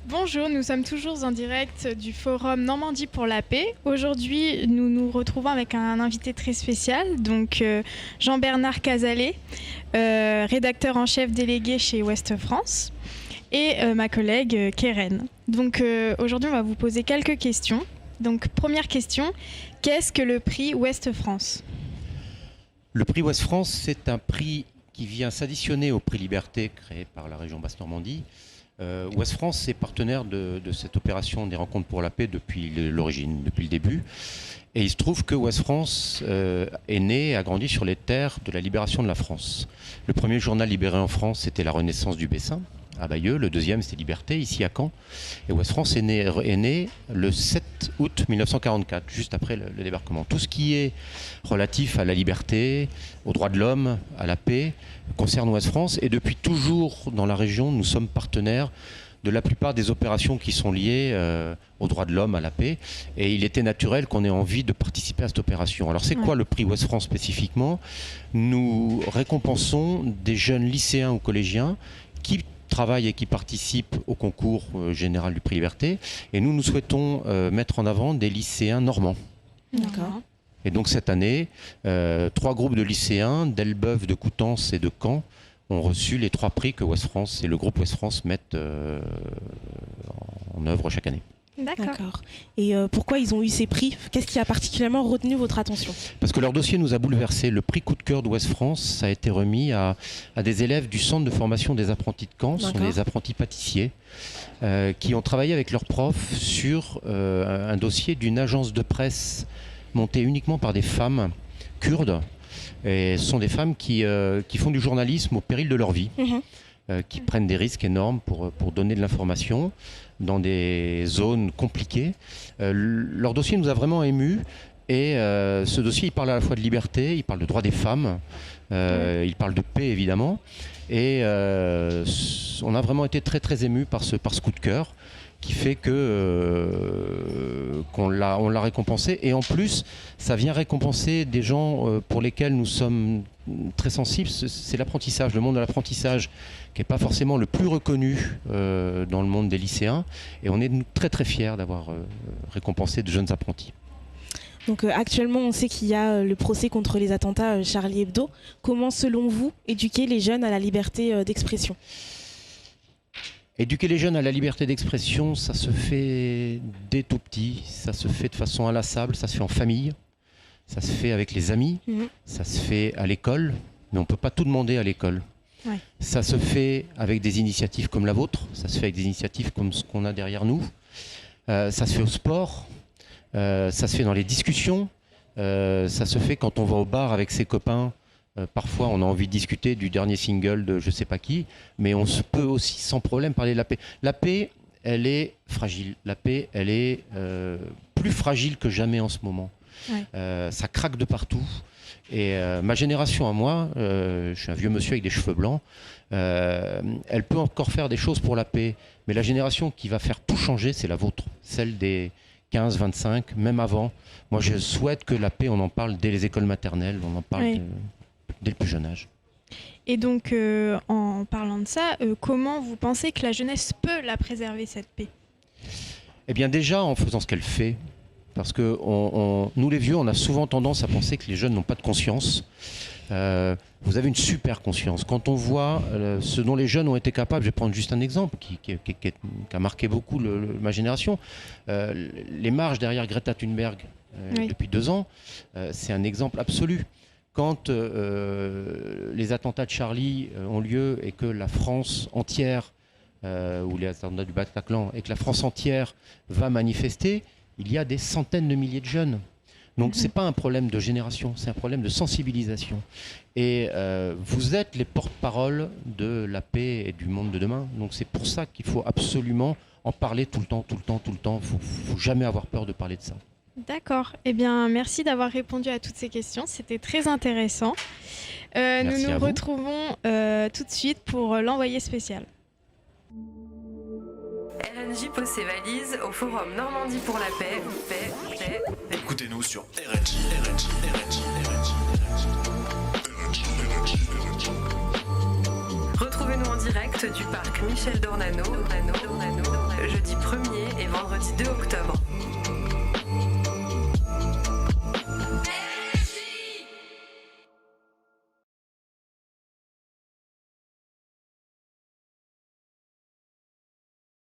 Bonjour, nous sommes toujours en direct du forum Normandie pour la paix. Aujourd'hui, nous nous retrouvons avec un invité très spécial, donc Jean-Bernard Cazalet, rédacteur en chef délégué chez Ouest France, et ma collègue Keren. Donc aujourd'hui, on va vous poser quelques questions. Donc première question, qu'est-ce que le prix Ouest France ? Le prix Ouest France, c'est un prix qui vient s'additionner au prix Liberté créé par la région Basse-Normandie. Ouest France est partenaire de cette opération des rencontres pour la paix depuis l'origine, depuis le début. Et il se trouve que Ouest France est né et a grandi sur les terres de la libération de la France. Le premier journal libéré en France, c'était La Renaissance du Bessin, à Bayeux. Le deuxième, c'était Liberté, ici à Caen. Et Ouest France est né le 7 août 1944, juste après le débarquement. Tout ce qui est relatif à la liberté, aux droits de l'homme, à la paix, concerne Ouest France. Et depuis toujours, dans la région, nous sommes partenaires de la plupart des opérations qui sont liées aux droits de l'homme, à la paix. Et il était naturel qu'on ait envie de participer à cette opération. Alors c'est quoi le prix Ouest France spécifiquement ? Nous récompensons des jeunes lycéens ou collégiens qui travaillent et qui participent au concours général du prix Liberté. Et nous souhaitons mettre en avant des lycéens normands. D'accord. Et donc cette année, 3 groupes de lycéens d'Elbeuf, de Coutances et de Caen ont reçu les 3 prix que Ouest France et le groupe Ouest France mettent en œuvre chaque année. D'accord. Et pourquoi ils ont eu ces prix ? Qu'est-ce qui a particulièrement retenu votre attention ? Parce que leur dossier nous a bouleversés. Le prix coup de cœur d'Ouest France a été remis à des élèves du centre de formation des apprentis de Caen, ce sont des apprentis pâtissiers, qui ont travaillé avec leurs profs sur un dossier d'une agence de presse montée uniquement par des femmes kurdes. Et ce sont des femmes qui font du journalisme au péril de leur vie. Qui prennent des risques énormes pour donner de l'information dans des zones compliquées. Leur dossier nous a vraiment émus et ce dossier il parle à la fois de liberté, il parle de droits des femmes, il parle de paix évidemment et on a vraiment été très très émus par ce coup de cœur qui fait qu'on l'a récompensé et en plus ça vient récompenser des gens pour lesquels nous sommes très sensibles, c'est l'apprentissage, le monde de l'apprentissage qui n'est pas forcément le plus reconnu dans le monde des lycéens et on est très très fiers d'avoir récompensé de jeunes apprentis. Donc actuellement on sait qu'il y a le procès contre les attentats Charlie Hebdo. Comment selon vous éduquer les jeunes à la liberté d'expression ? Éduquer les jeunes à la liberté d'expression, ça se fait dès tout petit, ça se fait de façon inlassable, ça se fait en famille, ça se fait avec les amis, ça se fait à l'école, mais on ne peut pas tout demander à l'école. Ouais. Ça se fait avec des initiatives comme la vôtre, ça se fait avec des initiatives comme ce qu'on a derrière nous, ça se fait au sport, ça se fait dans les discussions, ça se fait quand on va au bar avec ses copains. Parfois, on a envie de discuter du dernier single de je sais pas qui, mais on peut aussi sans problème parler de la paix. La paix, elle est fragile. La paix, elle est plus fragile que jamais en ce moment. Ouais. Ça craque de partout. Et ma génération à moi, je suis un vieux monsieur avec des cheveux blancs, elle peut encore faire des choses pour la paix. Mais la génération qui va faire tout changer, c'est la vôtre. Celle des 15, 25, même avant. Moi, je souhaite que la paix, on en parle dès les écoles maternelles, on en parle dès le plus jeune âge. Et donc, en parlant de ça, comment vous pensez que la jeunesse peut la préserver, cette paix ? Eh bien déjà en faisant ce qu'elle fait. Parce que nous les vieux, on a souvent tendance à penser que les jeunes n'ont pas de conscience. Vous avez une super conscience. Quand on voit ce dont les jeunes ont été capables, je vais prendre juste un exemple qui a marqué beaucoup ma génération. Les marches derrière Greta Thunberg depuis 2 ans, c'est un exemple absolu. Quand les attentats de Charlie ont lieu et que la France entière, ou les attentats du Bataclan, et que la France entière va manifester, il y a des centaines de milliers de jeunes. Donc c'est pas un problème de génération, c'est un problème de sensibilisation. Et vous êtes les porte-parole de la paix et du monde de demain. Donc c'est pour ça qu'il faut absolument en parler tout le temps. Faut jamais avoir peur de parler de ça. D'accord. Eh bien, merci d'avoir répondu à toutes ces questions. C'était très intéressant. Nous nous retrouvons tout de suite pour l'envoyé spécial. RNJ pose ses valises au forum Normandie pour la paix. Écoutez-nous sur RNJ. Retrouvez-nous en direct direct du parc Michel Dornano, jeudi 1er et vendredi 2 octobre.